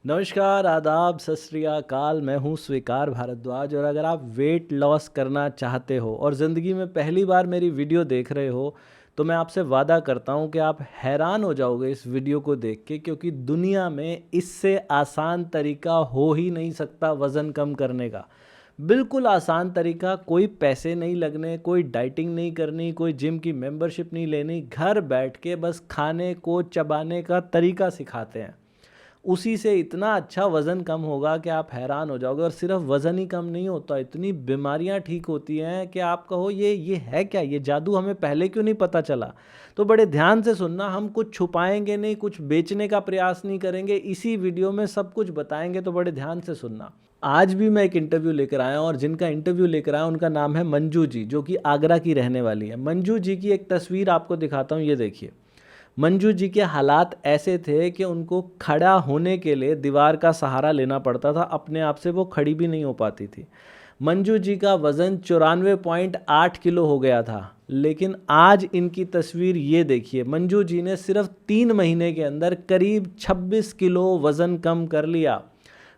नमस्कार, आदाब, सत श्री अकाल। मैं हूं स्वीकार भारद्वाज और अगर आप वेट लॉस करना चाहते हो और ज़िंदगी में पहली बार मेरी वीडियो देख रहे हो तो मैं आपसे वादा करता हूं कि आप हैरान हो जाओगे इस वीडियो को देख के, क्योंकि दुनिया में इससे आसान तरीका हो ही नहीं सकता वज़न कम करने का। बिल्कुल आसान तरीका, कोई पैसे नहीं लगने, कोई डाइटिंग नहीं करनी, कोई जिम की मेंबरशिप नहीं लेनी, घर बैठ के बस खाने को चबाने का तरीका सिखाते हैं। उसी से इतना अच्छा वज़न कम होगा कि आप हैरान हो जाओगे। और सिर्फ वज़न ही कम नहीं होता, इतनी बीमारियां ठीक होती हैं कि आप कहो ये है क्या, ये जादू हमें पहले क्यों नहीं पता चला। तो बड़े ध्यान से सुनना, हम कुछ छुपाएंगे नहीं, कुछ बेचने का प्रयास नहीं करेंगे, इसी वीडियो में सब कुछ बताएंगे, तो बड़े ध्यान से सुनना। आज भी मैं एक इंटरव्यू लेकर आया हूँ और जिनका इंटरव्यू लेकर आया उनका नाम है मंजू जी, जो कि आगरा की रहने वाली है। मंजू जी की एक तस्वीर आपको दिखाता हूँ, ये देखिए। मंजू जी के हालात ऐसे थे कि उनको खड़ा होने के लिए दीवार का सहारा लेना पड़ता था, अपने आप से वो खड़ी भी नहीं हो पाती थी। मंजू जी का वज़न 94.8 किलो हो गया था। लेकिन आज इनकी तस्वीर ये देखिए, मंजू जी ने सिर्फ 3 महीने के अंदर करीब 26 किलो वज़न कम कर लिया।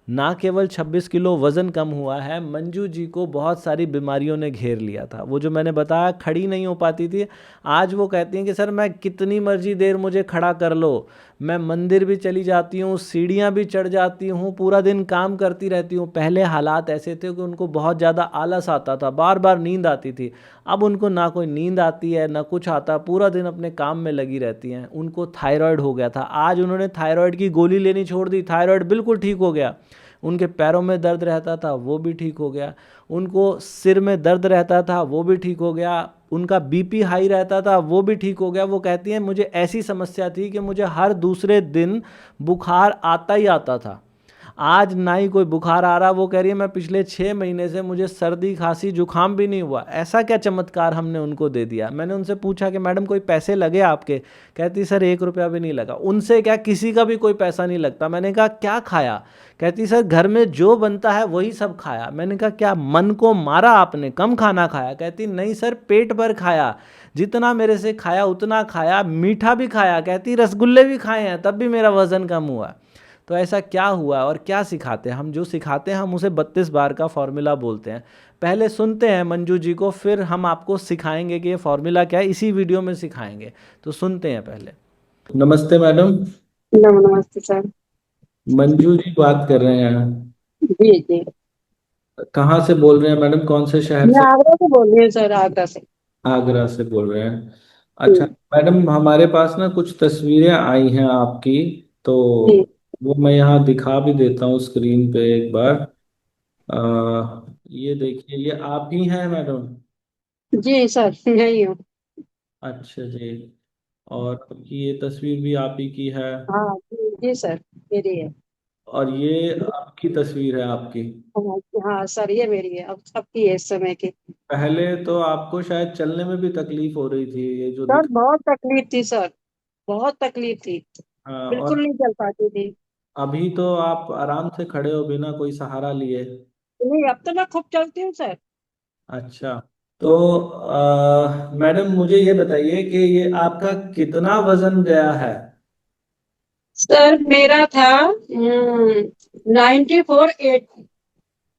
ना केवल 26 किलो वज़न कम हुआ है, मंजू जी को बहुत सारी बीमारियों ने घेर लिया था। वो जो मैंने बताया, खड़ी नहीं हो पाती थी, आज वो कहती हैं कि सर मैं कितनी मर्जी देर मुझे खड़ा कर लो, मैं मंदिर भी चली जाती हूँ, सीढ़ियाँ भी चढ़ जाती हूँ, पूरा दिन काम करती रहती हूँ। पहले हालात ऐसे थे कि उनको बहुत ज़्यादा आलस आता था, बार बार नींद आती थी। अब उनको ना कोई नींद आती है ना कुछ आता, पूरा दिन अपने काम में लगी रहती हैं। उनको थायराइड हो गया था, आज उन्होंने थायराइड की गोली लेनी छोड़ दी, थायराइड बिल्कुल ठीक हो गया। उनके पैरों में दर्द रहता था, वो भी ठीक हो गया। उनको सिर में दर्द रहता था, वो भी ठीक हो गया। उनका बीपी हाई रहता था, वो भी ठीक हो गया। वो कहती हैं मुझे ऐसी समस्या थी कि मुझे हर दूसरे दिन बुखार आता ही आता था, आज ना ही कोई बुखार आ रहा। वो कह रही है मैं पिछले 6 महीने से मुझे सर्दी खांसी जुकाम भी नहीं हुआ। ऐसा क्या चमत्कार हमने उनको दे दिया। मैंने उनसे पूछा कि मैडम कोई पैसे लगे आपके। कहती सर 1 रुपया भी नहीं लगा। उनसे क्या, किसी का भी कोई पैसा नहीं लगता। मैंने कहा क्या खाया। कहती सर घर में जो बनता है वही सब खाया। मैंने कहा क्या मन को मारा आपने, कम खाना खाया। कहती नहीं सर पेट भर खाया, जितना मेरे से खाया उतना खाया, मीठा भी खाया। कहती रसगुल्ले भी खाए हैं तब भी मेरा वज़न कम हुआ। तो ऐसा क्या हुआ और क्या सिखाते हैं हम। जो सिखाते हैं हम उसे 32 बार का फॉर्मूला बोलते हैं। पहले सुनते हैं मंजू जी को, फिर हम आपको सिखाएंगे कि ये फॉर्मूला क्या है, इसी वीडियो में सिखाएंगे। तो सुनते हैं पहले। नमस्ते मैडम। नमस्ते सर। मंजू जी बात कर रहे हैं। जी जी। कहाँ से बोल रहे हैं मैडम, कौन से शहर मैं से। आगरा से बोल रही हूँ सर, आगरा से। आगरा से बोल रहे हैं। अच्छा जी मैडम, हमारे पास ना कुछ तस्वीरें आई हैं आपकी, तो जी। वो मैं यहाँ दिखा भी देता हूँ स्क्रीन पे एक बार। ये देखिए, ये आप ही हैं मैडम। जी सर, यही हूँ। अच्छा जी। और ये तस्वीर भी आप ही की है। हाँ जी जी सर, मेरी है। और ये आपकी तस्वीर है आपकी। हाँ हाँ सर, ये मेरी है, अब सबकी है इस समय की। पहले तो आपको शायद चलने में भी तकलीफ हो रही थी, ये जो सर दिख। बहुत तकलीफ थी सर, बहुत तकलीफ थी। हाँ, बिल्कुल और नहीं चल पाती थी। अभी तो आप आराम से खड़े हो बिना कोई सहारा लिए। नहीं, अब तो मैं खूब चलती हूँ सर। अच्छा। तो मैडम मुझे ये बताइए कि ये आपका कितना वजन गया है। सर मेरा था 94 8।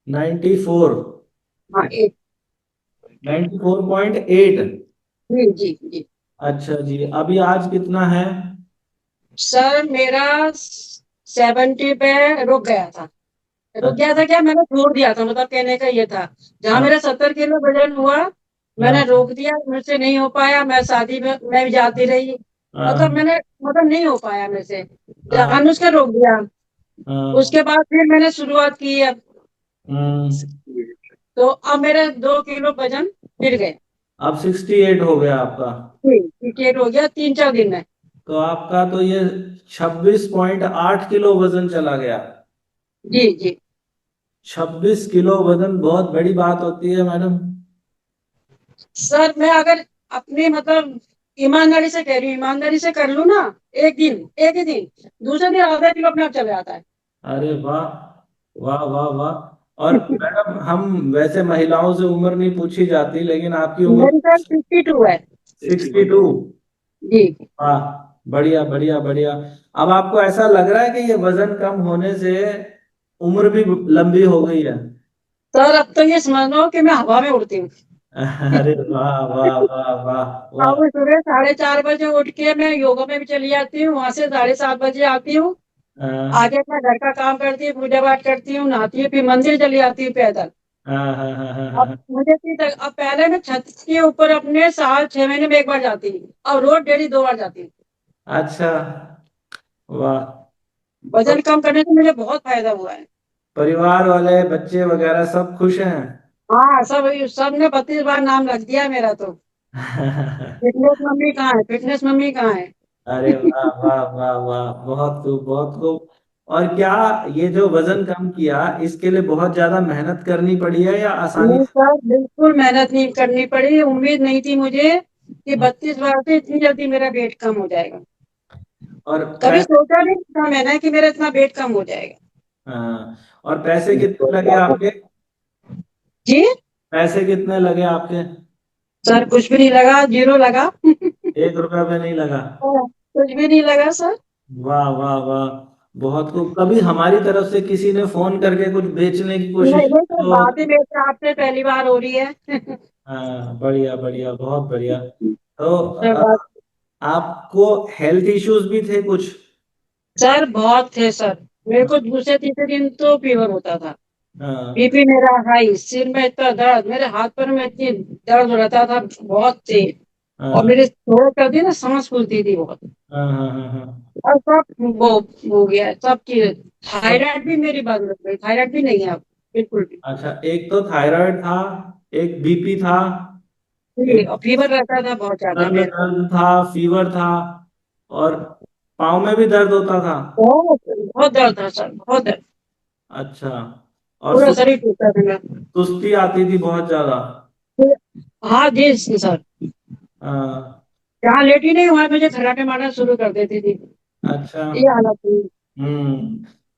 94। हाँ 8। 94.8। जी जी जी। अच्छा जी, अभी आज कितना है। सर मेरा 70 पे रुक गया था। रुक गया अच्छा। था क्या, मैंने छोड़ दिया था, मतलब कहने का ये था। जहां हाँ मेरा 70 किलो वजन हुआ, मैंने हाँ रोक दिया, मुझसे नहीं हो पाया। मैं शादी में मैं भी जाती रही, मतलब हाँ मैंने, मतलब नहीं हो पाया मेरे से। हाँ अनुष्का रोक दिया। हाँ। उसके बाद फिर मैंने शुरुआत की अब। हम्म। तो अब मेरे 2 किलो वजन गिर गए। अब 68 हो गया आपका। क्रिकेट हो गया 3 4 दिन में। तो आपका तो ये 26.8 किलो वजन चला गया। जी जी। 26 किलो वजन बहुत बड़ी बात होती है मैडम। सर मैं अगर अपनी, मतलब ईमानदारी से कह रही हूँ, ईमानदारी से कर लूँ ना, एक दिन, एक ही दिन, दूसरे दिन ½ किलो अपने आप चले जाता है। अरे वाह, वाह वाह वाह। और मैडम हम वैसे महिलाओं से उम्र नहीं पूछी जाती, लेकिन आपकी उम्र मेरी सर 52 है। 62। जी। वाह। बढ़िया बढ़िया बढ़िया। अब आपको ऐसा लग रहा है कि ये वजन कम होने से उम्र भी लंबी हो गई है? सर अब तो ये समझ लो कि मैं हवा में उड़ती हूँ। अरे वाह वाह वाह वाह वाह। अब सुबह 4:30 बजे उठ के मैं योगा में भी चली जाती हूँ, वहां से 7:30 बजे आती हूँ। हाँ आगे अपना घर का काम करती हूँ, पूजा पाठ करती हूँ, नहाती हूँ, फिर मंदिर चली जाती हूँ पैदल। हाँ हाँ हाँ हाँ अब हाँ। मुझे अब पहले मैं छत के ऊपर अपने साल 6 महीने में एक बार जाती हूँ, और रोज डेली 2 बार जाती हूँ। अच्छा, वाह। तो वजन कम करने से मुझे बहुत फायदा हुआ है। परिवार वाले, बच्चे वगैरह सब खुश हैं? हाँ, सब ने 32 बार नाम रख दिया मेरा तो। फिटनेस मम्मी कहाँ है, फिटनेस मम्मी कहाँ है। अरे वाह वाह वाह वाह, बहुत खूब बहुत खूब। और क्या ये जो वजन कम किया, इसके लिए बहुत ज्यादा मेहनत करनी पड़ी है या आसानी नहीं से? सर, बिल्कुल मेहनत नहीं करनी पड़ी, उम्मीद नहीं थी मुझे कि 32 बार से इतनी जल्दी मेरा वेट कम हो जाएगा। और कभी पैसे? सोचा नहीं था मैंने कि मेरा इतना वेट कम हो जाएगा। हाँ, और पैसे कितने लगे आपके? जी। पैसे कितने लगे आपके? सर कुछ भी नहीं लगा, जीरो लगा। 1 रुपया भी नहीं लगा? कुछ भी नहीं लगा सर। वाह वाह वाह, बहुत खूब। कभी हमारी तरफ से किसी ने फोन करके कुछ बेचने की कोशिश नहीं की नहीं सर, तो? बात ही मेरे से आपसे पहली बार हो रही है। हाँ, बढ़िया बढ़िया, बहुत बढ़िया। तो सर बात। आपको हेल्थ इश्यूज भी थे कुछ? सर बहुत थे सर। मेरे को दूसरे तीसरे दिन तो फीवर होता था। हाँ बीपी मेरा हाई, सिर में इतना दर्द, मेरे हाथ पैर में इतनी दर्द रहता था बहुत तेज। और हाँ मेरे थोड़ा कर दी ना, सांस फूलती थी बहुत। हाँ हाँ हाँ हाँ। और सब वो हो गया है, सब चीज। तो थायराइड भी मेरी बंद हो गई, थायराइड भी नहीं है अब, बिल्कुल भी। अच्छा, एक तो थायराइड था, एक बीपी था, जी, एक और फीवर रहता था बहुत ज्यादा सर में मेरे को। दर्द था, फीवर था, और पाँव में भी दर्द होता था? बहुत बहुत दर्द था सर, बहुत दर्द। अच्छा, और पूरा शरीर टूटता था मेरा। सुस्ती आती थी बहुत ज्यादा? हाँ जी सर। हाँ, जहाँ लेटी नहीं वहां मुझे खर्राटे मारना शुरू कर देती थी। अच्छा। ये हालत थी।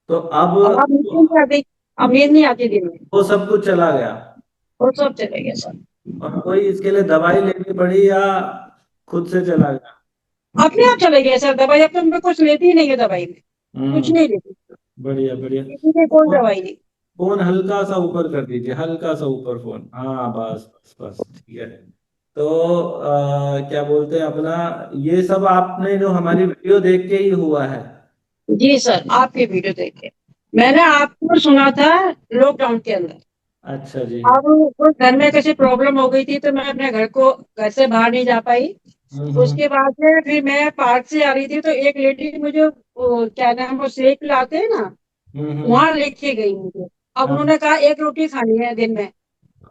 तो अब अब नींद नहीं आती, अब नींद नहीं आती दिन में। वो सब कुछ चला गया? वो सब चले गए सर। और कोई इसके लिए दवाई लेनी पड़ी या खुद से चला गया? अपने आप चले गए सर, दवाई अब तो मैं कुछ लेती ही नहीं है दवाई में। कुछ हम्म, नहीं लेती, बढ़िया बढ़िया। किसी की कोई फोन दवाई नहीं। फोन हल्का सा ऊपर कर दीजिए, हल्का सा ऊपर फोन, हाँ बस बस बस, ठीक है। तो क्या बोलते हैं अपना, ये सब आपने जो हमारी वीडियो देख के ही हुआ है? जी सर, आपकी वीडियो देख के मैंने आपको सुना था लॉकडाउन के अंदर। अच्छा जी। अब कुछ घर में कैसी प्रॉब्लम हो गई थी तो मैं अपने घर से बाहर नहीं जा पाई। हम्म। उसके बाद में फिर मैं पार्क से आ रही थी तो एक लेडी मुझे क्या नाम, वो सेक लाते हैं ना, हम्म। वहां लेके गई मुझे। अब हाँ उन्होंने कहा एक रोटी खानी है दिन में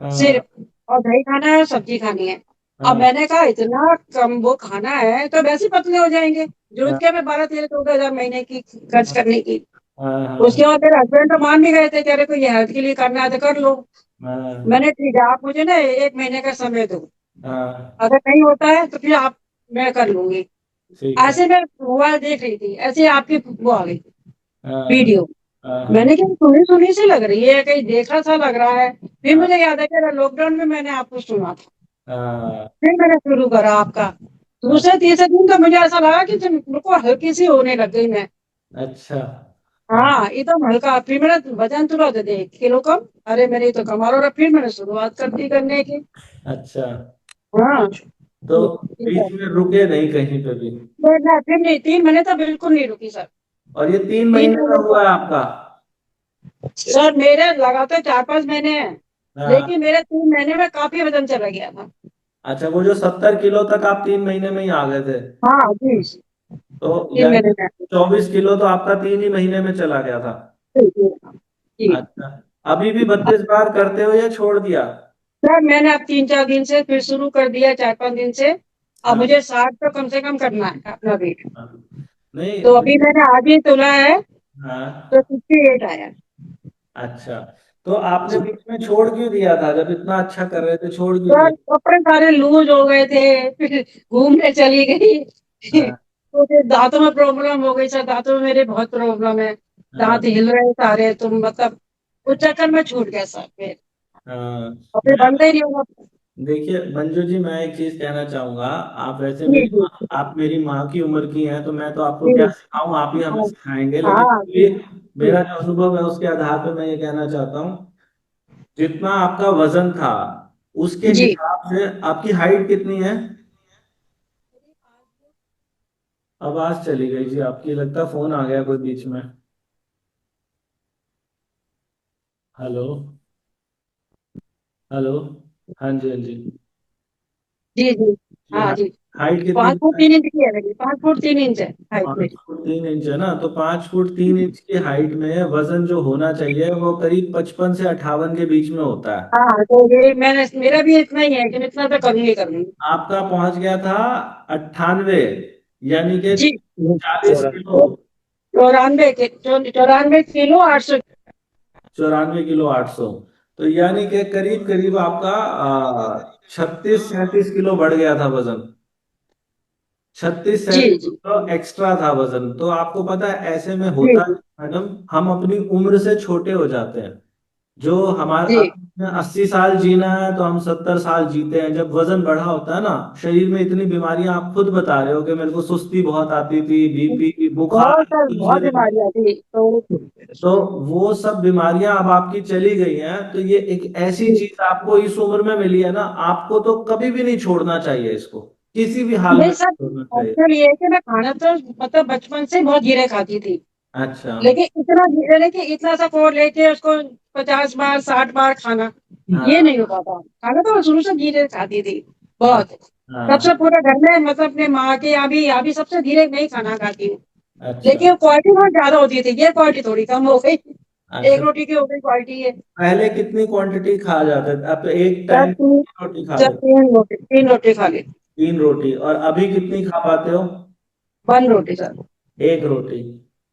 हाँ सिर्फ, और दही खाना है, सब्जी खानी है। अब हाँ मैंने कहा इतना कम वो खाना है तो वैसे ही पतले हो जाएंगे, जरूरत हाँ क्या है 12-13-14 हजार महीने की खर्च करने की। हाँ हाँ उसके बाद मेरे हस्बैंड तो मान भी गए थे, कह रहे कोई हेल्थ के लिए करना है तो कर लो। हाँ मैंने ठीक है, आप मुझे ना 1 महीने का समय दो, हाँ, अगर नहीं होता है तो फिर आप, मैं कर लूंगी। ठीक है। ऐसे मैं मोबाइल देख रही थी, ऐसे आपकी वो आ गई हाँ वीडियो। हाँ हाँ मैंने कहा सुनी सुनी सी लग रही है, कहीं देखा सा लग रहा है। फिर हाँ मुझे याद है कि लॉकडाउन में मैंने आपको सुना था। हाँ फिर मैंने शुरू करा आपका। हाँ, दूसरे तीसरे दिन तो मुझे ऐसा लगा कि मेरे को हल्की सी होने लग गई मैं। अच्छा। हाँ, हाँ एकदम हल्का, फिर मेरा वजन तुरंत 1 किलो कम। अरे मेरी तो कमाल हो रहा, फिर मैंने शुरुआत कर दी करने की। अच्छा। हाँ। तो ठीक है। बीच में रुके नहीं कहीं पे भी? फिर नहीं, 3 महीने तो बिल्कुल नहीं रुकी सर। और ये 3 महीने में 3 महीने तो हुआ है आपका? सर मेरे लगातार 4-5 महीने हैं, हाँ। लेकिन मेरे 3 महीने में काफी वजन चला गया था। अच्छा, वो जो 70 किलो तक आप 3 महीने में ही आ गए थे? हाँ जी। तो तीन यानी महीने में। 24 किलो तो आपका 3 ही महीने में चला गया था? जी। अच्छा, अभी भी 32 बार करते हो या छोड़ दिया? सर मैंने अब 3-4 दिन से फिर शुरू कर दिया, 4-5 दिन से। अब हाँ मुझे 60 तो कम से कम करना है अपना वेट। हाँ। नहीं तो अभी मैंने आज ही तोला है, हाँ। तो 58 आया। अच्छा, तो आपने बीच में छोड़ क्यों दिया था? जब इतना अच्छा कर रहे थे, छोड़ क्यों सर दिया? कपड़े सारे लूज हो गए थे, फिर घूमने चली गई। हाँ तो फिर दांतों में प्रॉब्लम हो गई सर, दांतों में मेरे बहुत प्रॉब्लम है। हाँ दांत हिल रहे सारे, तो मतलब उस चक्कर में छूट गया सर फिर। हाँ। और फिर मैं बनता ही नहीं होगा। देखिए मंजू जी, मैं एक चीज कहना चाहूंगा। आप वैसे जी जी आप मेरी माँ की उम्र की हैं, तो मैं तो आपको क्या जी। सिखाऊं, आप ही हमें हाँ सिखाएंगे, लेकिन हाँ, ये जी जी मेरा जो अनुभव है उसके आधार पे मैं ये कहना चाहता हूँ। जितना आपका वजन था उसके जी। हिसाब से आपकी हाइट कितनी है? आवाज चली गई जी आपकी, लगता है फोन आ गया कोई बीच में। हेलो? हेलो? हाँ जी, हाँ जी। जी जी। ये हाँ जी। हाइट कितनी 5 फुट 3 इंच की है मेरी, 5 फुट 3 इंच है हाइट मेरी। 5 फुट 3 इंच है ना? तो 5 फुट 3 इंच की हाइट में वजन जो होना चाहिए वो करीब 55 से 58 के बीच में होता है। हाँ तो ये मैंने, मेरा भी इतना ही है कि मैं इतना तो करूंगी करूंगी। आपका पहुंच गया था 98, यानी कि जी। 40 किलो। 94 किलो 800। 94 किलो 800। तो यानी कि करीब करीब आपका 36 37 किलो बढ़ गया था वजन। 36 37 जी जी किलो एक्स्ट्रा था वजन। तो आपको पता है ऐसे में जी होता है जी मैडम, हम अपनी उम्र से छोटे हो जाते हैं। जो हमारा जी। अब 80 साल जीना है तो हम 70 साल जीते हैं। जब वजन बढ़ा होता है ना, शरीर में इतनी बीमारियां, आप खुद बता रहे हो कि मेरे को सुस्ती बहुत आती थी, बीपी, बुखार, बहुत सर, बहुत कमजोरी। बीमारियां थी तो। तो वो सब बीमारियां अब आपकी चली गई हैं। तो ये एक ऐसी चीज आपको इस उम्र में मिली है ना, आपको तो कभी भी नहीं छोड़ना चाहिए इसको, किसी भी हाल में नहीं नहीं सर, छोड़ना चाहिए। एक्चुअली ये है कि मैं खाना तो मतलब बचपन से बहुत धीरे खाती थी। अच्छा। लेकिन इतना धीरे नहीं कि इतना सा फोड़ लेके उसको 50 बार 60 बार खाना, ये हाँ नहीं हो पाता। खाना तो मैं शुरू से धीरे खाती थी हाँ बहुत। हाँ। सबसे पूरे घर में मतलब अपने माँ के यहाँ भी सबसे धीरे मैं ही खाना खाती हूँ। अच्छा लेकिन क्वालिटी बहुत ज्यादा होती थी, ये क्वालिटी थोड़ी कम हो गई। एक अच्छा। रोटी की हो गई क्वालिटी है। पहले कितनी क्वांटिटी खा जाते थे? अब तो एक जब टाइम तीन रोटी खा जब लेते? 3 रोटी खा ली। 3 रोटी? और अभी कितनी खा पाते हो? 1 रोटी सर। एक रोटी?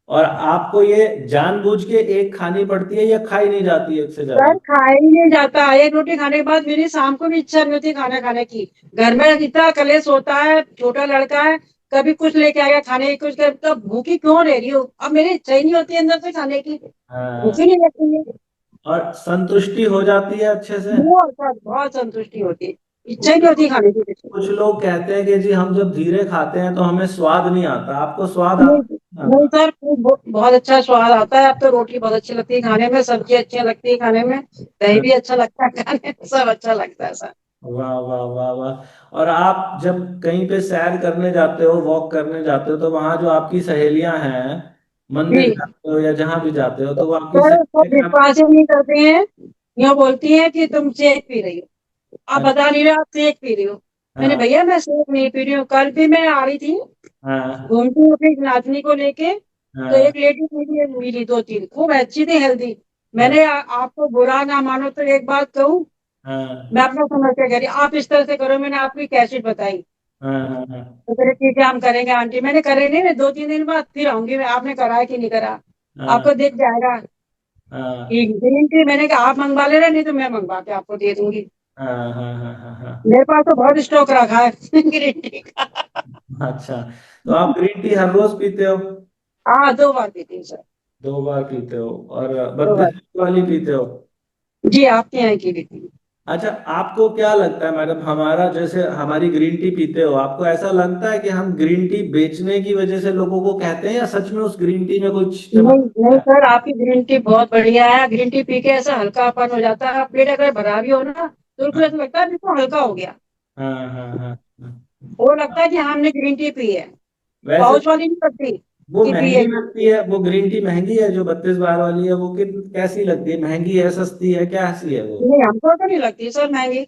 और आपको ये जानबूझ के एक खानी पड़ती है या खाई नहीं जाती है एक से सर ज्यादा? खाया ही नहीं जाता, 1 रोटी खाने के बाद मेरी शाम को भी इच्छा नहीं होती खाना खाने की। घर में इतना कलेश होता है, छोटा लड़का है, कभी कुछ लेके आएगा खाने की, कुछ तो भूखी क्यों रह रही हो, अब मेरी इच्छा ही नहीं होती अंदर से खाने की। भूखी हाँ। नहीं लगती है। और संतुष्टि हो जाती है अच्छे से? बहुत सर, बहुत संतुष्टि होती है। इच्छा ही नहीं होती खाने की कुछ। कुछ लोग कहते हैं कि जी हम जब धीरे खाते हैं तो हमें स्वाद नहीं आता। आपको स्वाद नहीं आता नहीं नहीं आता? सर, बहुत अच्छा स्वाद आता है। अब तो रोटी बहुत अच्छी लगती है खाने में, सब्जी अच्छी लगती है खाने में, दही भी अच्छा लगता है खाने में, सब अच्छा लगता है सर। वाह वाह वाह वाह। और आप जब कहीं पे सैर करने जाते हो, वॉक करने जाते हो, तो वहां जो आपकी सहेलियां हैं, मंदिर जी जाते हो या जहां भी जाते हो, तो वो आपकी सर, सब सहेलियां क्या? विश्वास ही नहीं करते हैं। यह बोलती है कि तुम सेक पी रही हो, आप बता नहीं रहे आप सेक पी रही हो। मैंने, हाँ भैया मैं सेक नहीं पी रही हूँ। कल भी मैं आ रही थी हाँ घूमती हुई अपनी नातनी को लेके, तो हाँ एक लेडी मिली मिली 2 3 खूब अच्छी थी, हेल्दी। हाँ मैंने आपको बुरा ना मानो तो एक बात कहूँ, मैं हाँ अपना समझ के कह रही आप इस तरह से करो, मैंने आपकी कैसेट बताई। हाँ हाँ हाँ तो कह रहे ठीक है हम करेंगे आंटी। मैंने करे नहीं, मैं 2 3 दिन बाद फिर आऊंगी, मैं आपने करा है कि नहीं करा, हाँ आपको दिख जाएगा। हाँ ग्रीन टी मैंने कहा आप मंगवा लेना, नहीं तो मैं मंगवा के आपको दे दूंगी। हाँ हाँ हाँ हाँ हाँ। मेरे पास तो बहुत स्टॉक रखा है ग्रीन टी का। अच्छा, तो आप ग्रीन टी हर रोज पीते हो? हाँ 2 बार पीती हूँ सर। 2 बार पीते हो? और 2 बार। 32 वाली पीते हो? जी आपके यहाँ की भी थी। अच्छा, आपको क्या लगता है मैडम, हमारा जैसे हमारी ग्रीन टी पीते हो, आपको ऐसा लगता है कि हम ग्रीन टी बेचने की वजह से लोगों को कहते हैं, या सच में उस ग्रीन टी में कुछ नहीं चमक नहीं है? सर, आपकी ग्रीन टी बहुत बढ़िया है। ग्रीन टी पी के ऐसा हल्कापन हो जाता है, पेट अगर भरा भी हो ना तो बिल्कुल ऐसा लगता है बिल्कुल हल्का हो गया। हाँ हाँ हाँ हाँ। वो लगता है कि हाँ, हमने ग्रीन टी पी है। वैसे पाउच वाली नहीं लगती वो कि पिए। महंगी लगती है, वो ग्रीन टी महंगी है जो 32 बार वाली है, वो कैसी लगती है? महंगी है, सस्ती है, कैसी है वो? नहीं हमको तो नहीं लगती सर महंगी।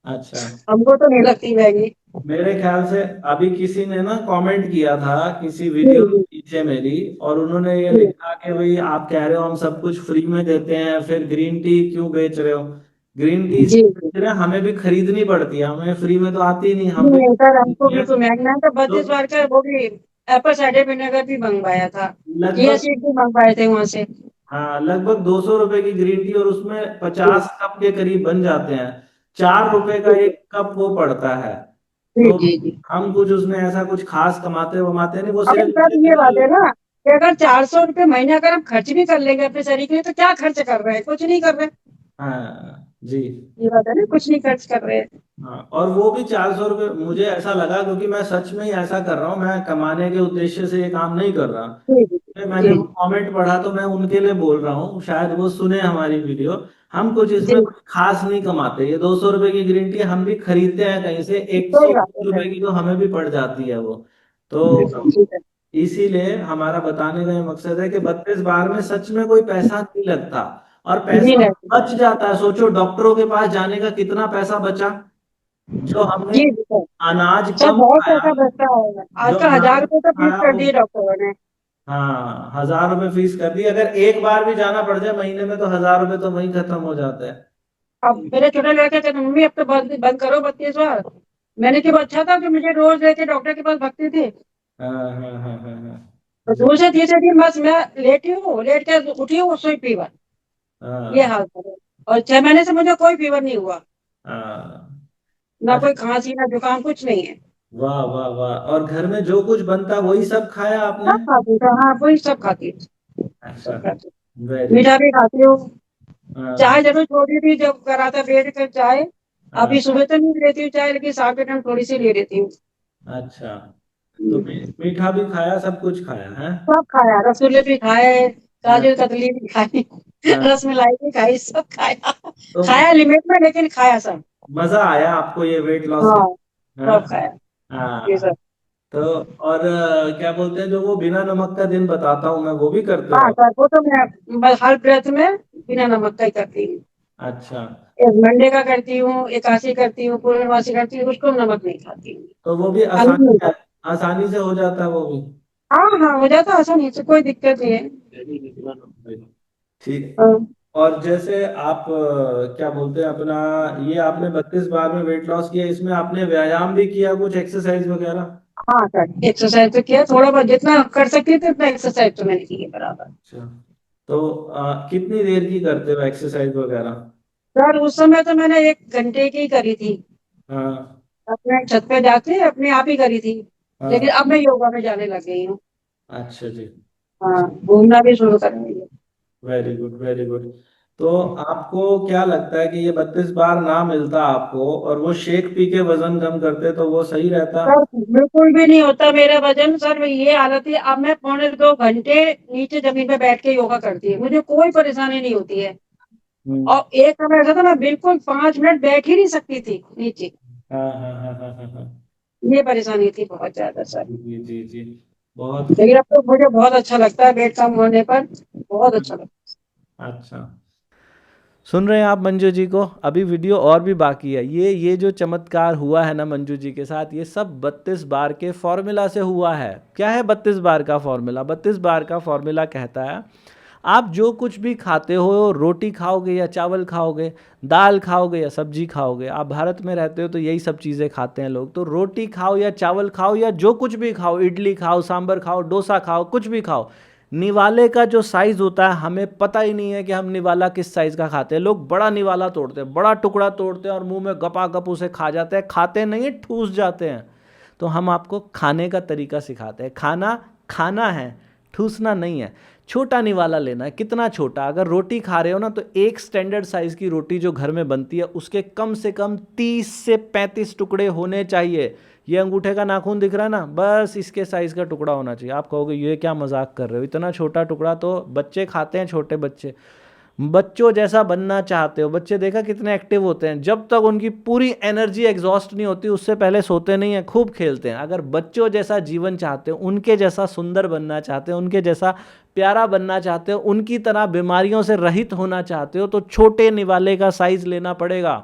अच्छा। हमको तो नहीं लगती महंगी। मेरे ख्याल से अभी किसी ने ना कमेंट किया था किसी जी वीडियो जी नीचे मेरी, और उन्होंने ये जी लिखा कि भाई आप कह रहे हो हम सब कुछ फ्री में देते हैं, फिर ग्रीन टी क्यों बेच रहे हो? ग्रीन टी जी इसलिए जी। बेच रहे हैं, हमें भी खरीदनी पड़ती है, हमें फ्री में तो आती नहीं, हम भी नहीं सर, हमको खरीदते हैं। बिल्कुल महंगा है। तो तो 32 बार का वो भी एप्पल साइडर विनेगर भी मंगवाया था, चिया लगभग, सीड भी मंगवाए थे वहां से। हाँ, लगभग 200 रुपए की ग्रीन टी, और उसमें जी 50 कप के करीब बन जाते हैं। 4 रुपए का एक कप वो पड़ता है। जी तो जी जी। हम कुछ उसमें ऐसा कुछ खास कमाते वमाते नहीं, वो अगर सिर्फ सर ये बात है ना कि अगर 400 रुपये महीने अगर हम खर्च भी कर लेंगे अपने शरीर के लिए, तो क्या खर्च कर रहे हैं, कुछ नहीं कर रहे। हाँ जी। ये बात है ना, कुछ नहीं खर्च कर रहे हैं। हाँ, और वो भी 400 रुपये मुझे ऐसा लगा, क्योंकि मैं सच में ही ऐसा कर रहा हूँ, मैं कमाने के उद्देश्य से ये काम नहीं कर रहा। जी जी मैंने जी वो कमेंट पढ़ा तो मैं उनके लिए बोल रहा हूँ, शायद वो सुने हमारी वीडियो। हम कुछ जी। इसमें कुछ खास नहीं कमाते, ये 200 रुपए की ग्रीन टी हम भी खरीदते हैं कहीं से, एक सही सौ बात है रुपए सर। की तो हमें भी पड़ जाती है वो। तो जी सर। इसीलिए हमारा बताने का ये मकसद है कि 32 बार में सच में कोई पैसा नहीं लगता, और जी पैसा नहीं। बच जाता है। सोचो डॉक्टरों के पास जाने का कितना पैसा बचा, जो हमने जी जी सर। अनाज सर कम बहुत खाया, पैसा बचता है, जो आजकल अनाज 1000 रुपये तो फीस खाया कर वो, दिए डॉक्टरों ने। हाँ 1000 रुपये फीस कर दी। अगर एक बार भी जाना पड़ जाए महीने में तो 1000 रुपये तो वहीं खत्म हो जाते हैं। अब मेरे छोटे लड़के कहते मम्मी अब तो बंद बंद करो 32 बार। मैंने क्यों, अच्छा था कि मुझे रोज लेके डॉक्टर के पास भगती थी। हाँ हाँ हाँ हाँ तो हाँ। दूसरे तीसरे दिन बस मैं लेटी हूँ, लेट के उठी हूँ, सुई फीवर। ये हाँ हाल था। और 6 महीने से मुझे कोई फीवर नहीं हुआ, हाँ। ना अच्छा। कोई खांसी ना जुकाम, कुछ नहीं है। वाह वाह वाह, और घर में जो कुछ बनता वही सब खाया आपने? सब खाती हूँ, हाँ वही सब खाती हूँ। अच्छा। सब खाती हूँ, वेरी मीठा भी खाती हूँ। हाँ चाय जरूर छोड़ी थी जब करा था बैठ कर चाय। हाँ। अभी सुबह तो नहीं लेती हूँ चाय, लेकिन शाम के टाइम थोड़ी सी ले लेती हूँ। अच्छा, तो मीठा भी खाया, सब कुछ खाया है? सब खाया, रसगुल्ले भी खाए, हाँ काजू कतली भी खाई, हाँ। रसमलाई भी खाई, सब खाया। तो खाया लिमिट में, लेकिन खाया सब। मजा आया आपको ये वेट लॉस हाँ कर? हाँ सब खाया। जी हाँ। सर। तो और क्या बोलते हैं, जो वो बिना नमक का दिन बताता हूँ मैं, वो भी करते हो हाँ आप? सर, वो तो मैं बस हर व्रत में बिना नमक का ही करती हूँ। अच्छा, एक मंडे का करती हूँ, एकादशी करती हूँ, पूर्णमासी करती हूँ, उसको नमक नहीं खाती हूँ। तो वो भी अभी नहीं खाती। आसानी से हो जाता है वो भी? हाँ हाँ, हो जाता है आसानी से, कोई दिक्कत नहीं है। ठीक। हाँ और जैसे आप क्या बोलते हैं अपना, ये आपने 32 बार में वेट लॉस किया, इसमें आपने व्यायाम भी किया, कुछ एक्सरसाइज वगैरह? हाँ सर, एक्सरसाइज तो किया, थोड़ा बहुत जितना कर सकती थी उतना एक्सरसाइज तो मैंने की है बराबर। अच्छा, तो कितनी देर की करते हो एक्सरसाइज वगैरह? सर उस समय तो मैंने 1 घंटे की करी थी, हाँ अपने छत पे जाके अपने आप ही करी थी। लेकिन हाँ। अब मैं योगा में जाने लग गई हूँ। अच्छा जी। हाँ, घूमना भी शुरू कर रही हूँ। Very good very good. तो आपको क्या लगता है कि ये 32 बार ना मिलता आपको, और वो शेक पी के वजन कम करते, तो वो सही रहता? सर बिल्कुल भी नहीं होता मेरा वजन सर, ये हालत है, अब मैं 1.25 घंटे नीचे जमीन पे बैठ के योगा करती है, मुझे कोई परेशानी नहीं होती है। हम्म। और एक समय ऐसा था मैं बिल्कुल 5 मिनट बैठ ही नहीं सकती थी नीचे। हाँ हाँ हाँ हाँ हाँ हाँ। ये परेशानी थी बहुत ज्यादा सर। जी जी जी। बहुत लेकिन अब तो मुझे बहुत अच्छा लगता है वेट कम होने पर, बहुत अच्छा लगता अच्छा। सुन रहे हैं आप मंजू जी को? अभी वीडियो और भी बाकी है। ये जो चमत्कार हुआ है ना मंजू जी के साथ, ये सब 32 बार के फॉर्मूला से हुआ है। क्या है 32 बार का फॉर्मूला? 32 बार का फॉर्मूला कहता है, आप जो कुछ भी खाते हो, रोटी खाओगे या चावल खाओगे, दाल खाओगे या सब्जी खाओगे, आप भारत में रहते हो तो यही सब चीज़ें खाते हैं लोग, तो रोटी खाओ या चावल खाओ या जो कुछ भी खाओ, इडली खाओ, सांभर खाओ, डोसा खाओ, कुछ भी खाओ, निवाले का जो साइज़ होता है हमें पता ही नहीं है कि हम निवाला किस साइज़ का खाते हैं। लोग बड़ा निवाला तोड़ते हैं, बड़ा टुकड़ा तोड़ते हैं और मुंह में गपागप उसे खा जाते हैं, खाते नहीं ठूस जाते हैं। तो हम आपको खाने का तरीका सिखाते हैं। खाना खाना है, ठूसना नहीं है। छोटा निवाला लेना है। कितना छोटा? अगर रोटी खा रहे हो ना, तो एक स्टैंडर्ड साइज़ की रोटी जो घर में बनती है उसके कम से कम 30 से 35 टुकड़े होने चाहिए। ये अंगूठे का नाखून दिख रहा है ना, बस इसके साइज़ का टुकड़ा होना चाहिए। आप कहोगे ये क्या मजाक कर रहे हो, इतना छोटा टुकड़ा तो बच्चे खाते हैं, छोटे बच्चे। बच्चों जैसा बनना चाहते हो? बच्चे देखा कितने एक्टिव होते हैं, जब तक उनकी पूरी एनर्जी एग्जॉस्ट नहीं होती उससे पहले सोते नहीं हैं, खूब खेलते हैं। अगर बच्चों जैसा जीवन चाहते हो, उनके जैसा सुंदर बनना चाहते हो, उनके जैसा प्यारा बनना चाहते हो, उनकी तरह बीमारियों से रहित होना चाहते हो, तो छोटे निवाले का साइज लेना पड़ेगा।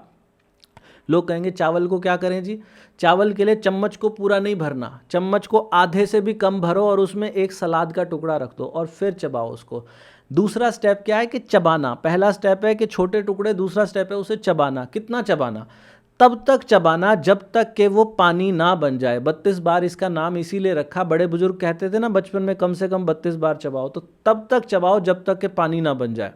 लोग कहेंगे चावल को क्या करें जी? चावल के लिए चम्मच को पूरा नहीं भरना, चम्मच को आधे से भी कम भरो और उसमें एक सलाद का टुकड़ा रख दो और फिर चबाओ उसको। दूसरा स्टेप क्या है कि चबाना। पहला स्टेप है कि छोटे टुकड़े, दूसरा स्टेप है उसे चबाना। कितना चबाना? तब तक चबाना जब तक कि वो पानी ना बन जाए। 32 बार इसका नाम इसीलिए रखा, बड़े बुजुर्ग कहते थे ना बचपन में, कम से कम 32 बार चबाओ, तो तब तक चबाओ जब तक कि पानी ना बन जाए।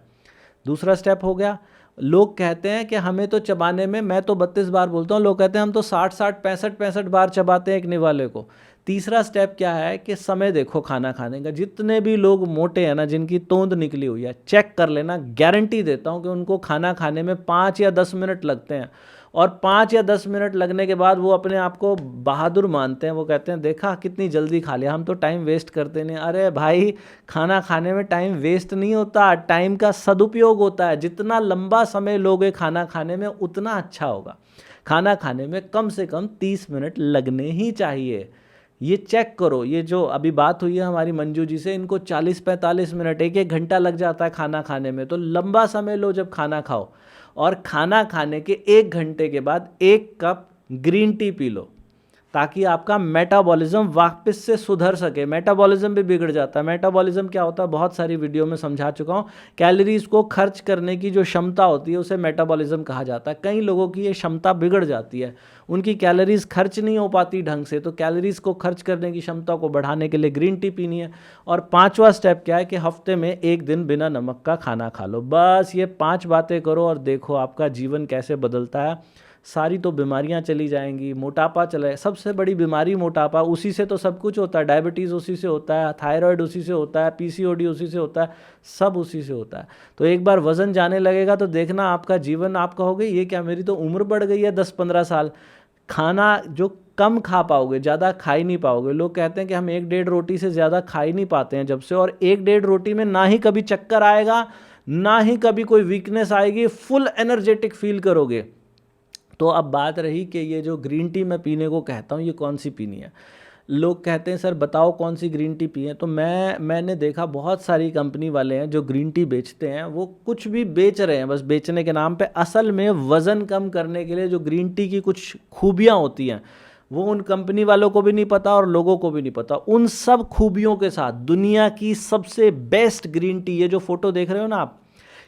दूसरा स्टेप हो गया। लोग कहते हैं कि हमें तो चबाने में, मैं तो 32 बार बोलता हूँ, लोग कहते हैं हम तो 60 60 65 65 बार चबाते हैं एक निवाले को। तीसरा स्टेप क्या है कि समय देखो खाना खाने का। जितने भी लोग मोटे हैं ना, जिनकी तोंद निकली हुई है, चेक कर लेना, गारंटी देता हूँ कि उनको खाना खाने में 5 या 10 मिनट लगते हैं। और 5 या 10 मिनट लगने के बाद वो अपने आप को बहादुर मानते हैं। वो कहते हैं देखा कितनी जल्दी खा लिया, हम तो टाइम वेस्ट करते नहीं। अरे भाई, खाना खाने में टाइम वेस्ट नहीं होता, टाइम का सदुपयोग होता है। जितना लंबा समय लोगे खाना खाने में उतना अच्छा होगा। खाना खाने में कम से कम 30 मिनट लगने ही चाहिए। ये चेक करो, ये जो अभी बात हुई है हमारी मंजू जी से, इनको 40-45 मिनट, 1-1 घंटा लग जाता है खाना खाने में। तो लंबा समय लो जब खाना खाओ। और खाना खाने के 1 घंटे के बाद 1 cup green tea P low, ताकि आपका मेटाबॉलिज्म वापस से सुधर सके। मेटाबॉलिज्म भी बिगड़ जाता है। मेटाबॉलिज्म क्या होता है, बहुत सारी वीडियो में समझा चुका हूँ। कैलोरीज को खर्च करने की जो क्षमता होती है उसे मेटाबॉलिज्म कहा जाता है। कई लोगों की ये क्षमता बिगड़ जाती है, उनकी कैलोरीज खर्च नहीं हो पाती ढंग से। तो कैलोरीज को खर्च करने की क्षमता को बढ़ाने के लिए ग्रीन टी पीनी है। और 5वां स्टेप क्या है कि हफ्ते में 1 दिन बिना नमक का खाना खा लो। बस ये 5 बातें करो और देखो आपका जीवन कैसे बदलता है। सारी तो बीमारियां चली जाएंगी। मोटापा चले, सबसे बड़ी बीमारी मोटापा, उसी से तो सब कुछ होता है। डायबिटीज़ उसी से होता है, थायराइड उसी से होता है, पीसीओडी उसी से होता है, सब उसी से होता है। तो एक बार वज़न जाने लगेगा तो देखना आपका जीवन, आप कहोगे ये क्या, मेरी तो उम्र बढ़ गई है 10-15 साल। खाना जो कम खा पाओगे, ज़्यादा खा ही नहीं पाओगे। लोग कहते हैं कि हम 1-1.5 रोटी से ज़्यादा खा ही नहीं पाते हैं जब से। और 1-1.5 रोटी में ना ही कभी चक्कर आएगा, ना ही कभी कोई वीकनेस आएगी, फुल एनर्जेटिक फील करोगे। तो अब बात रही कि ये जो ग्रीन टी मैं पीने को कहता हूँ, ये कौन सी पीनी है। लोग कहते हैं सर बताओ कौन सी ग्रीन टी पिए। तो मैंने देखा बहुत सारी कंपनी वाले हैं जो ग्रीन टी बेचते हैं, वो कुछ भी बेच रहे हैं बस बेचने के नाम पे। असल में वज़न कम करने के लिए जो ग्रीन टी की कुछ खूबियाँ होती हैं, वो उन कंपनी वालों को भी नहीं पता और लोगों को भी नहीं पता। उन सब खूबियों के साथ दुनिया की सबसे बेस्ट ग्रीन टी, ये जो फ़ोटो देख रहे हो ना आप,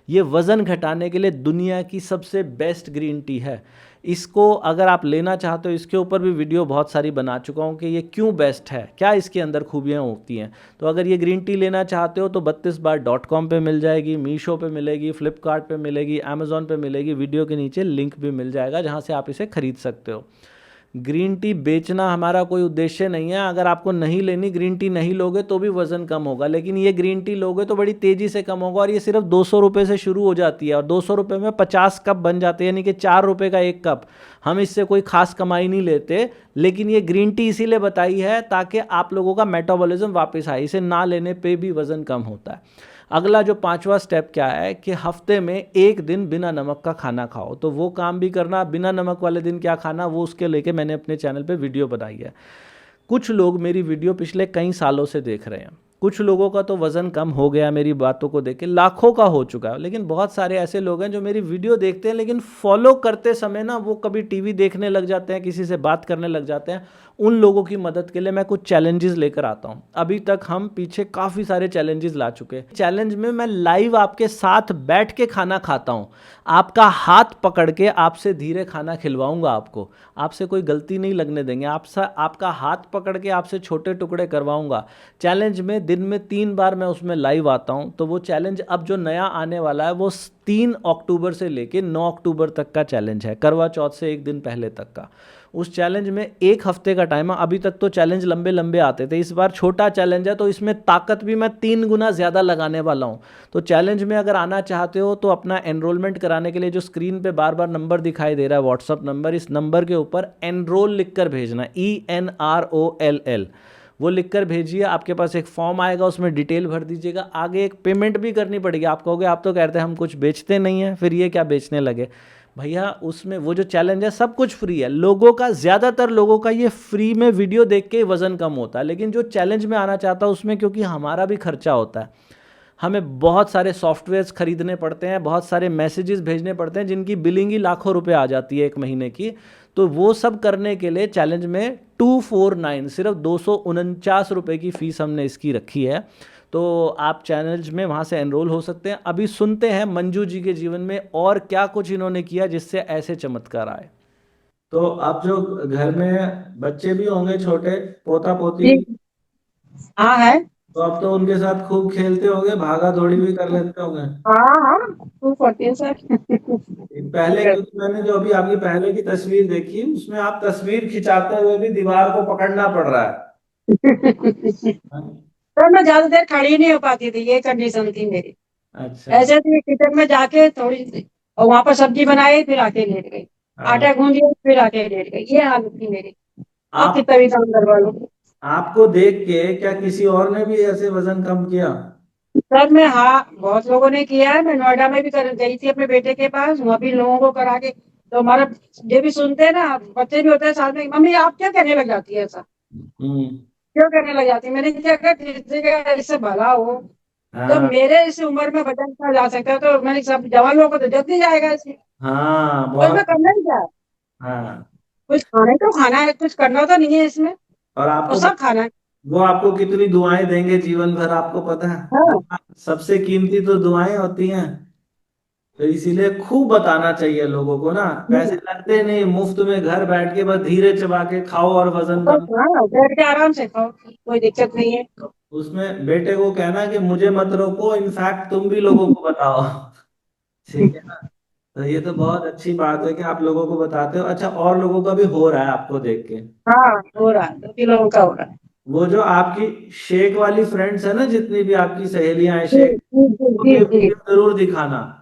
ये वज़न घटाने के लिए दुनिया की सबसे बेस्ट ग्रीन टी है। इसको अगर आप लेना चाहते हो, इसके ऊपर भी वीडियो बहुत सारी बना चुका हूँ कि ये क्यों बेस्ट है, क्या इसके अंदर खूबियाँ होती हैं। तो अगर ये ग्रीन टी लेना चाहते हो तो 32bar.com पे मिल जाएगी, मीशो पे मिलेगी, फ्लिपकार्ट पे मिलेगी, अमेज़ॉन पे मिलेगी। वीडियो के नीचे लिंक भी मिल जाएगा जहाँ से आप इसे खरीद सकते हो। ग्रीन टी बेचना हमारा कोई उद्देश्य नहीं है। अगर आपको नहीं लेनी, ग्रीन टी नहीं लोगे तो भी वज़न कम होगा, लेकिन ये ग्रीन टी लोगे तो बड़ी तेज़ी से कम होगा। और ये सिर्फ 200 रुपये से शुरू हो जाती है और 200 रुपये में 50 कप बन जाते हैं, यानी कि 4 रुपये का 1 कप। हम इससे कोई खास कमाई नहीं लेते, लेकिन ये ग्रीन टी इसीलिए बताई है ताकि आप लोगों का मेटाबॉलिज्म वापस आए। इसे ना लेने पे भी वज़न कम होता है। अगला जो 5वां स्टेप क्या है कि हफ्ते में 1 दिन बिना नमक का खाना खाओ। तो वो काम भी करना। बिना नमक वाले दिन क्या खाना, वो उसके लेके मैंने अपने चैनल पे वीडियो बनाई है। कुछ लोग मेरी वीडियो पिछले कई सालों से देख रहे हैं। कुछ लोगों का तो वज़न कम हो गया मेरी बातों को देख के, लाखों का हो चुका है। लेकिन बहुत सारे ऐसे लोग हैं जो मेरी वीडियो देखते हैं, लेकिन फॉलो करते समय ना वो कभी टीवी देखने लग जाते हैं, किसी से बात करने लग जाते हैं। उन लोगों की मदद के लिए मैं कुछ चैलेंजेस लेकर आता हूं। अभी तक हम पीछे काफ़ी सारे चैलेंजेस ला चुके हैं। चैलेंज में मैं लाइव आपके साथ बैठ के खाना खाता हूं, आपका हाथ पकड़ के आपसे धीरे खाना खिलवाऊंगा। आपको, आपसे कोई गलती नहीं लगने देंगे। आपका हाथ पकड़ के आपसे छोटे टुकड़े करवाऊंगा। चैलेंज में दिन में 3 बार मैं उसमें लाइव आता हूं। तो वो चैलेंज अब जो नया आने वाला है वो 3 अक्टूबर से लेके 9 अक्टूबर तक का चैलेंज है, करवा चौथ से 1 दिन पहले तक का। उस चैलेंज में 1 हफ्ते का टाइम है। अभी तक तो चैलेंज लंबे लंबे आते थे, इस बार छोटा चैलेंज है तो इसमें ताकत भी मैं 3 गुना ज़्यादा लगाने वाला हूँ। तो चैलेंज में अगर आना चाहते हो तो अपना एनरोलमेंट कराने के लिए जो स्क्रीन पे बार बार नंबर दिखाई दे रहा है, व्हाट्सअप नंबर, इस नंबर के ऊपर एनरोल लिख कर भेजना, ENROLL, वो लिख कर भेजिए। आपके पास एक फॉर्म आएगा, उसमें डिटेल भर दीजिएगा। आगे एक पेमेंट भी करनी पड़ेगी। आप कहोगे आप तो कहते हैं हम कुछ बेचते नहीं हैं, फिर ये क्या बेचने लगे। भैया उसमें वो जो चैलेंज है सब कुछ फ्री है। लोगों का, ज़्यादातर लोगों का ये फ्री में वीडियो देख के वज़न कम होता है। लेकिन जो चैलेंज में आना चाहता है उसमें क्योंकि हमारा भी खर्चा होता है, हमें बहुत सारे सॉफ्टवेयर्स खरीदने पड़ते हैं, बहुत सारे मैसेजेस भेजने पड़ते हैं जिनकी बिलिंग ही लाखों रुपए आ जाती है 1 महीने की। तो वो सब करने के लिए चैलेंज में 249, सिर्फ 249 रुपये की फ़ीस हमने इसकी रखी है। तो आप चैनल्स में वहाँ से एनरोल हो सकते हैं। अभी सुनते हैं मंजू जी के जीवन में और क्या कुछ इन्होंने किया जिससे ऐसे चमत्कार आए। तो आप जो घर में बच्चे भी होंगे छोटे, पोता पोती, जी हाँ है। तो आप तो उनके साथ खूब खेलते होंगे, भागा दौड़ी भी कर लेते होंगे। हाँ हाँ, 240 सर। पहले, क्योंकि मैंने जो अभी आपकी पहले की तस्वीर देखी उसमें आप तस्वीर खिंचाते हुए भी दीवार को पकड़ना पड़ रहा है। हाँ? सर मैं ज्यादा देर खड़ी नहीं हो पाती थी, ये कंडीशन थी मेरी। अच्छा। ऐसे थी किचन में जाके थोड़ी सी और वहां पर सब्जी बनाई फिर आके लेट गई, हाँ। आटा गूंद लिया फिर आके लेट गई, ये हालत थी मेरी। अब आप कितना भी काम करवा लो। आपको देख के क्या किसी और ने भी ऐसे वजन कम किया? सर मैं, हाँ बहुत लोगों ने किया है, मैं नोएडा में भी कर गई थी अपने बेटे के पास, वहाँ भी लोगों को करा के। तो हमारा ये भी सुनते हैं ना, बच्चे भी होते हैं साथ में, मम्मी आप क्या कहने लग जाती है ऐसा, हम्म। क्यों करने लग जाती है? मैंने क्या कहा किसी का इससे भला हो। तो हाँ। मेरे इस उम्र में वजन कहा जा सकता है, तो मैंने सब जवान लोगों को तो जल्दी जाएगा इसमें। हाँ, और इसमें बहुत। करना ही क्या है? हाँ। कुछ खाने को खाना है, कुछ करना तो नहीं है इसमें, और और आपको सब खाना है। वो आपको कितनी दुआएं देंगे जीवन भर, आपको पता है? हाँ सबसे कीमती तो दुआएं होती हैं। तो इसीलिए खूब बताना चाहिए लोगों को ना। पैसे हम्म, लगते नहीं, मुफ्त में घर बैठ के बस धीरे चबा के खाओ और वजन बस कम। हाँ बैठ के आराम से खाओ, कोई दिक्कत नहीं है। उसमें बेटे को कहना कि मुझे मत रोको, इनफैक्ट तुम भी लोगों को बताओ। ठीक है ना? तो ये तो बहुत अच्छी बात है कि आप लोगों को बताते हो। अच्छा, और लोगों का भी हो रहा है आपको देख के? हाँ हो रहा है, 2 किलो का हो रहा है। वो जो आपकी शेख वाली फ्रेंड्स है ना, जितनी भी आपकी सहेलियां हैं जी शेख, जी जी उनको जी ये जी। वीडियो जरूर दिखाना।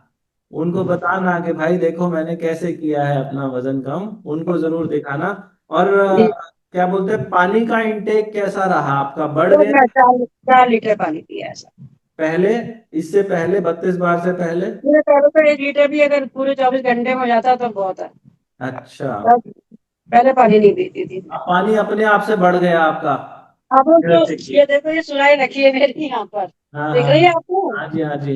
उनको बताना कि भाई देखो मैंने कैसे किया है अपना वजन कम। उनको जरूर दिखाना। और जी। क्या बोलते हैं, पानी का इंटेक कैसा रहा आपका, बढ़ तो गया? मैं 4 4 लीटर पानी पिया है सर। पहले, इससे पहले 32 बार से पहले? मेरे पैरों पे 1 लीटर भी अगर पूरे 24 घंटे में हो जाता तो बहुत है। अच्छा। बस, पहले पानी नहीं पीती थी मैं। अब पानी अपने आप से बढ़ गया आपका? अब तो ये देखो, ये सुराही रखी है मेरी यहाँ पर, हाँ देख हाँ रही है हाँ। आपको? हाँ जी, हाँ जी।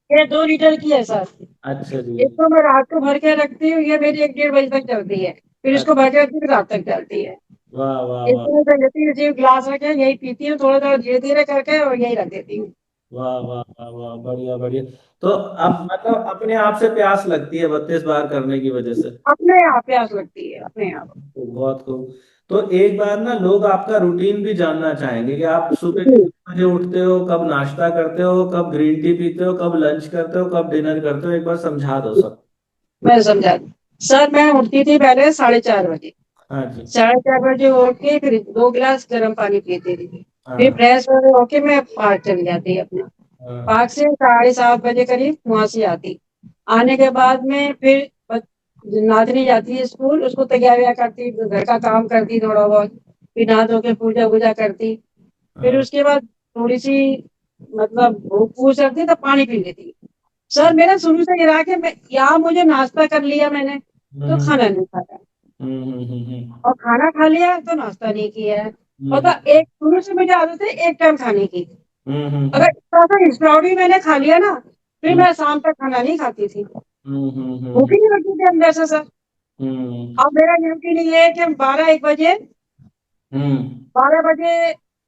ये 2 लीटर की है सर। अच्छा जी। एक तो मैं रात को भर के रखती हूँ, ये मेरी 1 1:30 बजे तक चलती है, फिर इसको अच्छा। भर के रखती हूँ रात तक चलती है। वाह वाह वाह। इसमें से लेती हूँ, जी ग्लास रखे यही पीती हूँ, थोड़ा थोड़ा धीरे धीरे करके और यही रख देती हूँ। वाह वाह वाह वाह, बढ़िया बढ़िया। तो अब मतलब अपने आप से प्यास लगती है 32 बार करने की वजह से? अपने आप प्यास लगती है अपने आप। तो बहुत खूब। तो एक बार ना लोग आपका रूटीन भी जानना चाहेंगे कि आप सुबह जी, कितने बजे उठते हो, कब नाश्ता करते हो, कब ग्रीन टी पीते हो, कब लंच करते हो, कब डिनर करते हो, एक बार समझा दो सब। मैं समझा दी। सर मैं उठती थी पहले 4:30 बजे। हाँ जी। 4:30 बजे उठ के फिर 2 गिलास गर्म पानी पीती थी। फिर हाँ फ्रेश वगैरह होके मैं पार्क चली जाती अपना। हाँ पार्क से 7:30 बजे करीब वहां से आती। आने के बाद में फिर नादनी जाती है स्कूल, उसको तैयार वैयार करती, घर का काम करती थोड़ा बहुत। फिर नहा धो के पूजा वूजा करती। फिर हाँ। उसके बाद थोड़ी सी मतलब भूख वूख लगती तो पानी पी लेती। सर मेरा शुरू से ये रहा कि मैं यहाँ मुझे नाश्ता कर लिया मैंने तो हम्म खाना नहीं खाया, हम्म। और खाना खा लिया तो नाश्ता नहीं किया है। हम्म मतलब एक शुरू से मुझे आदत है एक टाइम खाने की। हम्म अगर इतना सा स्प्राउट मैंने खा लिया ना, फिर हम्म मैं शाम तक खाना नहीं खाती थी, भूख हम्म ही नहीं लगती थी अंदर से सर। हम्म अब मेरा ड्यूटी नहीं है कि 12 1 बजे, हम्म। 12 बजे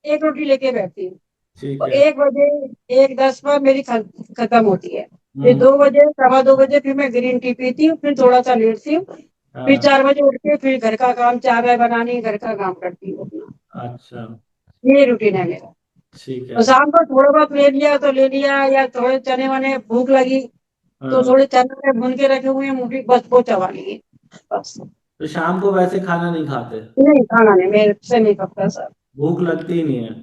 एक रोटी लेके बैठती हूँ। ठीक तो है। 1 बजे 1:10 पर मेरी खत्म होती है। फिर हम्म। 2 बजे 2:15 बजे फिर मैं ग्रीन टी पीती हूँ, फिर थोड़ा सा लेटती हूँ। फिर हाँ। 4 बजे उठ के फिर घर का काम, चाय वाय बनानी, घर का काम करती हूँ अपना। अच्छा। ये रूटीन है मेरा। ठीक और है। शाम को थोड़ा बहुत ले लिया तो ले लिया, या थोड़े चने वने भूख लगी तो हाँ। थोड़े चने भून के रखे हुए हैं मुंडी, बस वो चबा लिए बस। तो शाम को वैसे खाना नहीं खाते? नहीं खाना नहीं, मेरे से नहीं पकता सर, भूख लगती ही नहीं है?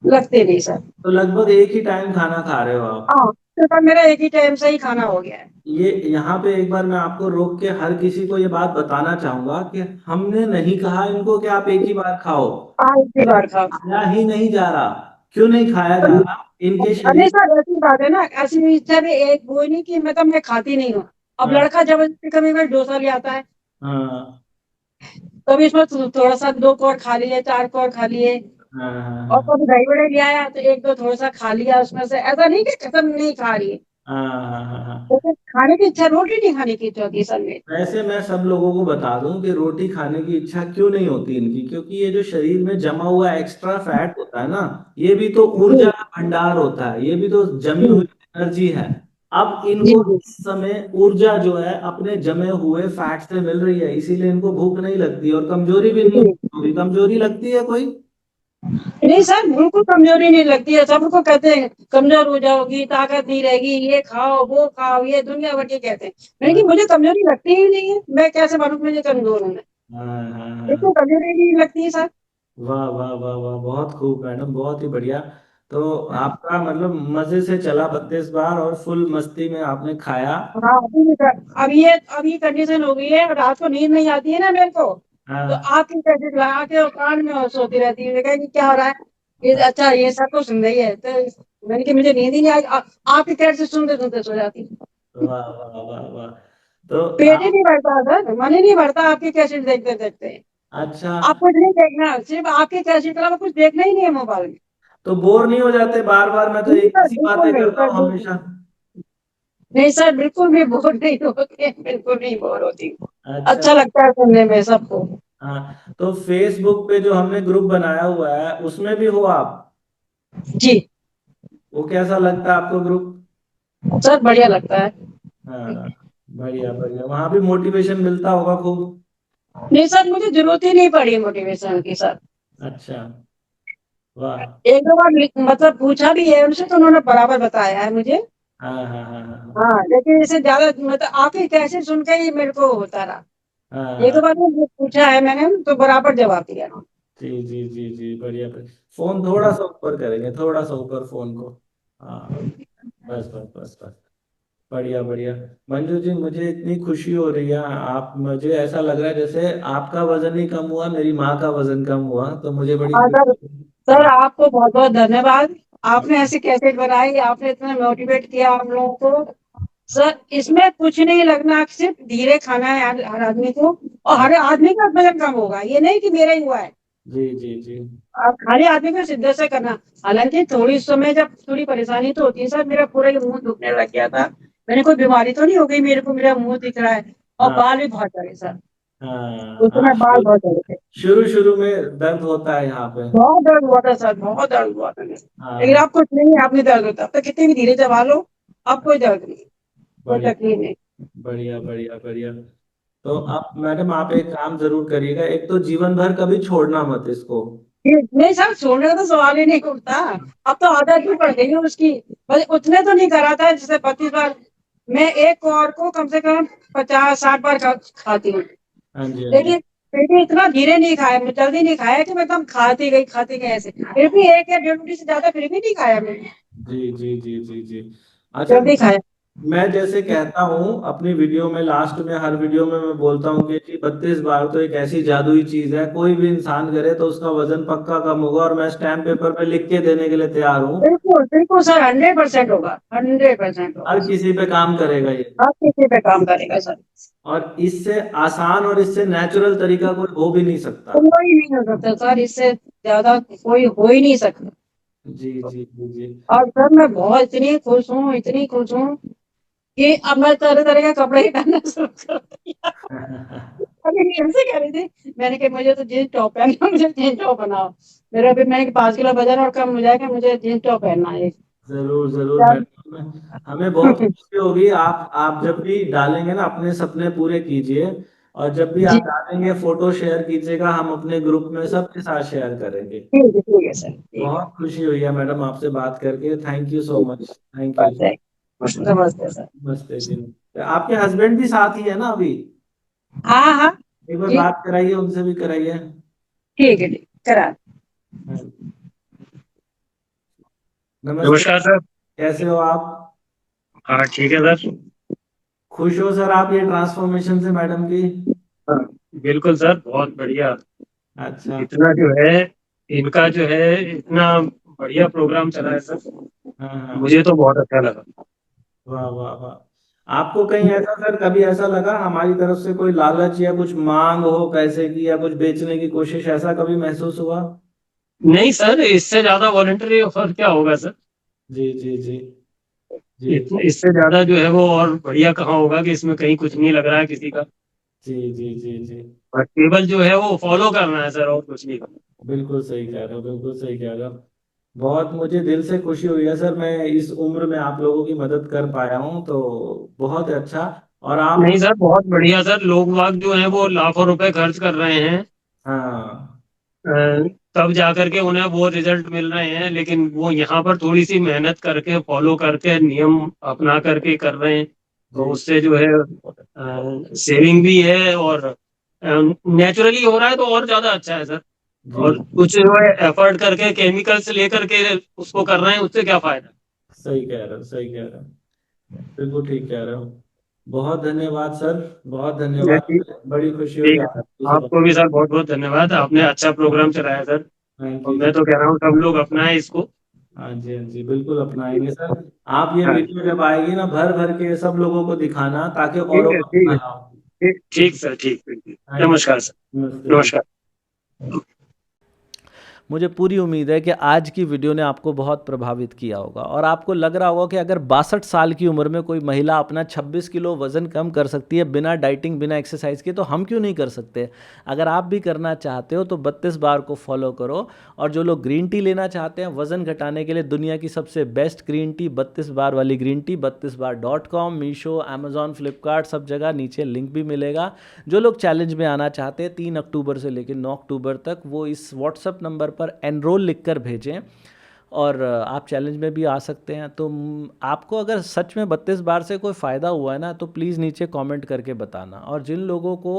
लगते नहीं सर। तो लगभग एक ही टाइम खाना खा रहे हो आप? हाँ तो तब मेरा एक ही टाइम से ही खाना हो गया है। ये यहाँ पे एक बार मैं आपको रोक के हर किसी को ये बात बताना चाहूंगा कि हमने नहीं कहा इनको कि आप एक ही बार खाओ। हाँ इतनी बार खाओ। खाया ही नहीं जा रहा। क्यों नहीं खाया जा रहा? इनके अरे शरीर। सर ऐसी बात है ना, ऐसी भी इच्छा भी एक वो नहीं कि मतलब मैं खाती नहीं हूँ। अब हाँ लड़का जबरदस्ती कभी कभी डोसा ले आता है, हाँ कभी इसमें थोड़ा सा 2 कोर खा लिए, 4 कोर खा लिए। हाँ और हाँ कभी दही बड़े ले आया तो एक दो थोड़ा सा खा लिया उसमें से, ऐसा नहीं कि खत्म नहीं खा रही है। हाँ हाँ हाँ हाँ। जैसे खाने की इच्छा, रोटी नहीं खाने की इच्छा होती है सर में। वैसे मैं सब लोगों को बता दूं कि रोटी खाने की इच्छा क्यों नहीं होती इनकी, क्योंकि ये जो शरीर में जमा हुआ एक्स्ट्रा फैट होता है ना, ये भी तो ऊर्जा जी का भंडार होता है, ये भी तो जमी जी हुई एनर्जी है। अब जी इनको जी। इस समय ऊर्जा जो है अपने जमे हुए फैट से मिल रही है, इसीलिए इनको भूख नहीं लगती और कमजोरी भी नहीं जी। होती। कमजोरी लगती है कोई? नहीं सर बिल्कुल कमजोरी नहीं लगती है, सबको कहते हैं कमजोर हो जाओगी, ताकत नहीं रहेगी, ये खाओ वो खाओ, ये दुनिया भर के कहते हैं। मैंने कि हाँ मुझे कमजोरी लगती ही नहीं है, मैं कैसे मालूम मुझे कमजोर हूँ मैं? हाँ हाँ हाँ। बिल्कुल कमजोरी नहीं लगती है सर। वाह वाह वाह वाह, बहुत खूब मैडम, बहुत ही बढ़िया। तो आपका मतलब मजे से चला 32 बार और फुल मस्ती में आपने खाया। हाँ अभी भी अब ये कंडीशन हो गई है, रात को नींद नहीं आती है ना मेरे को, तो हाँ आपकी कैसेट लगा के और कान में और सोती रहती है, कहेगी क्या हो रहा है, ये हाँ, अच्छा ये सब तो सुन रही है, तो मैंने कि मुझे नींद ही नहीं आई, आपकी कैसेट सुनते सुनते सो जाती हूँ। वाह वाह वाह वाह। तो पेट ही आप, नहीं भरता सर, मन ही नहीं भरता आपकी कैसेट देखते देखते। अच्छा, आप कुछ नहीं देखना, सिर्फ आपकी कैसेट के अलावा कुछ देखना ही नहीं है मोबाइल में। तो बोर नहीं हो जाते बार बार? मैं तो नहीं एक ही सर, सी बिल्कुल बातें नहीं करता सर, हूँ हमेशा। नहीं सर, बिल्कुल भी बोर नहीं होते, बिल्कुल नहीं बोर होती। अच्छा। अच्छा लगता है सुनने में सबको। हाँ, तो फेसबुक पे जो हमने ग्रुप बनाया हुआ है उसमें भी हो आप? जी वो कैसा लगता है आपको ग्रुप? सर, बढ़िया लगता है। हाँ, बढ़िया बढ़िया, वहां भी मोटिवेशन मिलता होगा खूब। नहीं सर, मुझे जरूरत ही नहीं पड़ी मोटिवेशन की सर। अच्छा, वाह। एक दो बार मतलब पूछा भी है उनसे, तो उन्होंने बराबर बताया है मुझे। हाँ हाँ हाँ हाँ हाँ हाँ, लेकिन इससे ज्यादा मतलब आपके कैसे सुन के ही मेरे को होता रहा। एक हाँ, दो बार मुझे पूछा है मैंने, तो बराबर जवाब दिया ना। जी जी जी जी, बढ़िया बढ़िया। फोन थोड़ा सा ऊपर करेंगे, थोड़ा सा ऊपर फोन को। हाँ, बस बस बस बस, बढ़िया बढ़िया। मंजू जी, मुझे इतनी खुशी हो रही है, आप, मुझे ऐसा लग रहा है जैसे आपका वजन ही कम हुआ, मेरी माँ का वजन कम हुआ, तो मुझे बड़ी हाँ सर, खुशी हुई। सर हाँ आपको बहुत बहुत धन्यवाद। आपने ऐसी कैसेट बनाई, आपने इतना मोटिवेट किया हम लोगों को। सर इसमें कुछ नहीं लगना, सिर्फ धीरे खाना है हर आदमी को, और हाँ, हर आदमी का वजन कम होगा, ये नहीं कि मेरा ही हुआ है। जी जी जी। आप खाली आदमी को शिद्दत से करना। हालांकि थोड़ी समय जब थोड़ी परेशानी तो होती है सर, मेरा पूरा ही मुंह दुखने लग गया था। मैंने कोई बीमारी तो नहीं हो गई मेरे को, मेरा मुंह दिख रहा है, और हाँ बाल भी बहुत झड़े सर। हाँ उस हाँ, समय बाल बहुत झड़े थे। शुरू शुरू में दर्द होता है यहाँ पे। बहुत दर्द हुआ था सर, बहुत दर्द हुआ था लेकिन हाँ, आप कुछ नहीं है, आप नहीं दर्द होता, अब तो कितने भी धीरे दबा लो, अब कोई दर्द नहीं, कोई बढ़िया तकलीफ नहीं। बढ़िया बढ़िया बढ़िया। तो आप मैडम, आप एक काम जरूर करिएगा, एक तो जीवन भर कभी छोड़ना मत इसको। नहीं सर, छोड़ने का तो सवाल ही नहीं उठता। अब तो आदत भी पड़ गई है उसकी। बस उतने तो नहीं करा था जैसे 32 बार। मैं एक और को कम से कम 50-60 बार खाती हूँ, हाँ जी हाँ जी लेकिन फिर भी इतना धीरे नहीं खाया, मैं जल्दी नहीं खाया कि मैं एकदम खाती गई ऐसे, फिर भी 1 या 1.5 रोटी से ज्यादा फिर भी नहीं खाया मैंने, जी जी जी जी जी। अच्छा, जल्दी खाया। मैं जैसे कहता हूँ अपनी वीडियो में, लास्ट में, हर वीडियो में मैं बोलता हूँ कि जी 32 बार तो एक ऐसी जादुई चीज है, कोई भी इंसान करे तो उसका वजन पक्का कम होगा, और मैं स्टैम्प पेपर पे लिख के देने के लिए तैयार हूँ। बिल्कुल बिल्कुल सर, 100% होगा, 100% होगा हर सर। किसी पे काम करेगा ये। आप किसी पे काम करेगा सर। और इससे आसान और इससे नेचुरल तरीका कोई हो भी नहीं सकता। कोई नहीं हो सकता सर, इससे ज्यादा कोई हो ही नहीं सकता। जी जी जी जी। और सर मैं बहुत इतनी खुश हूँ, इतनी खुश हूँ कि अब मैं तरह तरह का कपड़े ही पहनना शुरू कर दिया। अभी नहीं से कह रही थी, मैंने कहा मुझे तो जींस टॉप पहनना, मुझे जींस टॉप बनाओ। मेरा अभी मैंने 5 किलो वजन और कम हो जाएगा, मुझे जींस टॉप पहनना है। जरूर जरूर मैडम, हमें बहुत खुशी होगी। आप जब भी डालेंगे ना, अपने सपने पूरे कीजिए, और जब भी जी आप डालेंगे फोटो शेयर कीजिएगा, हम अपने ग्रुप में सबके साथ शेयर करेंगे। ठीक है सर, ठीक है। बहुत खुशी हुई है मैडम आपसे बात करके, थैंक यू सो ठीक है, मच, थैंक यू। बात है। नमस्ते सर। नमस्ते जी। आपके हस्बैंड भी साथ ही है ना अभी? हाँ हाँ। एक बार ठीक, बात कराइए, उनसे भी कराइए। ठीक है, ठीक करा। हाँ, नमस्ते। नमस्कार सर। कैसे हो आप? हाँ ठीक है सर। खुश हो सर आप ये ट्रांसफॉर्मेशन से मैडम की? हाँ, बिल्कुल सर, बहुत बढ़िया। अच्छा। इतना जो है, इनका जो है, इतना बढ़िया प्रोग्राम चला है सर, हाँ हाँ, मुझे तो बहुत अच्छा लगा। वाह वाह वाह। आपको कहीं ऐसा सर, कभी ऐसा लगा हमारी तरफ से कोई लालच या कुछ मांग हो पैसे की, या कुछ बेचने की कोशिश, ऐसा कभी महसूस हुआ? नहीं सर, इससे ज्यादा वॉलंटरी ऑफर क्या होगा सर। जी जी जी जी इससे ज्यादा जो है वो और बढ़िया कहाँ होगा कि इसमें कहीं कुछ नहीं लग रहा है किसी का, जी जी जी जी। बस केवल जो है वो फॉलो करना है सर, और कुछ नहीं करना। बिल्कुल सही कह रहे हो, बिल्कुल सही कह रहे हो। बहुत मुझे दिल से खुशी हुई है सर, मैं इस उम्र में आप लोगों की मदद कर पाया हूँ, तो बहुत अच्छा। और आप, नहीं सर, बहुत बढ़िया सर, लोग वाग जो है वो लाखों रुपए खर्च कर रहे हैं, हाँ अ, तब जा करके उन्हें वो रिजल्ट मिल रहे हैं, लेकिन वो यहाँ पर थोड़ी सी मेहनत करके, फॉलो करके, नियम अपना करके कर रहे हैं, तो जी उससे जो है सेविंग भी है, और नेचुरली हो रहा है, तो और ज्यादा अच्छा है सर। और जी कुछ वो एफर्ट करके केमिकल्स लेकर के उसको कर रहे हैं, उससे क्या फायदा। सही कह रहे हो, सही कह रहे हो, बिल्कुल ठीक कह रहे हो। बहुत धन्यवाद सर, बहुत ये धन्यवाद। ठीक बड़ी खुशी हुई ठीक है सर, आपसे बात। आपको भी सर बहुत बहुत धन्यवाद, आपने अच्छा प्रोग्राम चलाया सर। थैंक और यू। मैं तो कह रहा हूँ सब लोग अपनाएं इसको। हाँ जी, हाँ जी, बिल्कुल अपनाएंगे सर। आप ये हाँ, वीडियो जब आएगी ना, भर भर के सब लोगों को दिखाना ताकि ठीक औरों है को ठीक है, अपनाना हो। ठीक ठीक सर, ठीक ठीक। थैंक नमस्कार यू, सर, नमस्ते। नमस्कार। मुझे पूरी उम्मीद है कि आज की वीडियो ने आपको बहुत प्रभावित किया होगा और आपको लग रहा होगा कि अगर 62 साल की उम्र में कोई महिला अपना 26 किलो वज़न कम कर सकती है बिना डाइटिंग बिना एक्सरसाइज के, तो हम क्यों नहीं कर सकते। अगर आप भी करना चाहते हो तो 32 बार को फॉलो करो। और जो लोग ग्रीन टी लेना चाहते हैं वज़न घटाने के लिए, दुनिया की सबसे बेस्ट ग्रीन टी 32 बार वाली ग्रीन टी 32बार.com, मीशो, अमेजॉन, फ्लिपकार्ट, सब जगह नीचे लिंक भी मिलेगा। जो लोग चैलेंज में आना चाहते हैं 3 अक्टूबर से लेकर 9 अक्टूबर तक, वो इस व्हाट्सएप नंबर पर एनरोल लिखकर भेजें और आप चैलेंज में भी आ सकते हैं। तो आपको अगर सच में 32 बार से कोई फ़ायदा हुआ है ना, तो प्लीज़ नीचे कमेंट करके बताना। और जिन लोगों को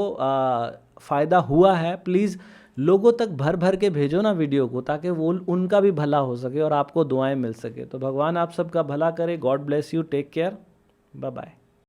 फ़ायदा हुआ है, प्लीज़ लोगों तक भर भर के भेजो ना वीडियो को, ताकि वो उनका भी भला हो सके और आपको दुआएं मिल सके। तो भगवान आप सबका भला करे। God bless you, take care, bye bye.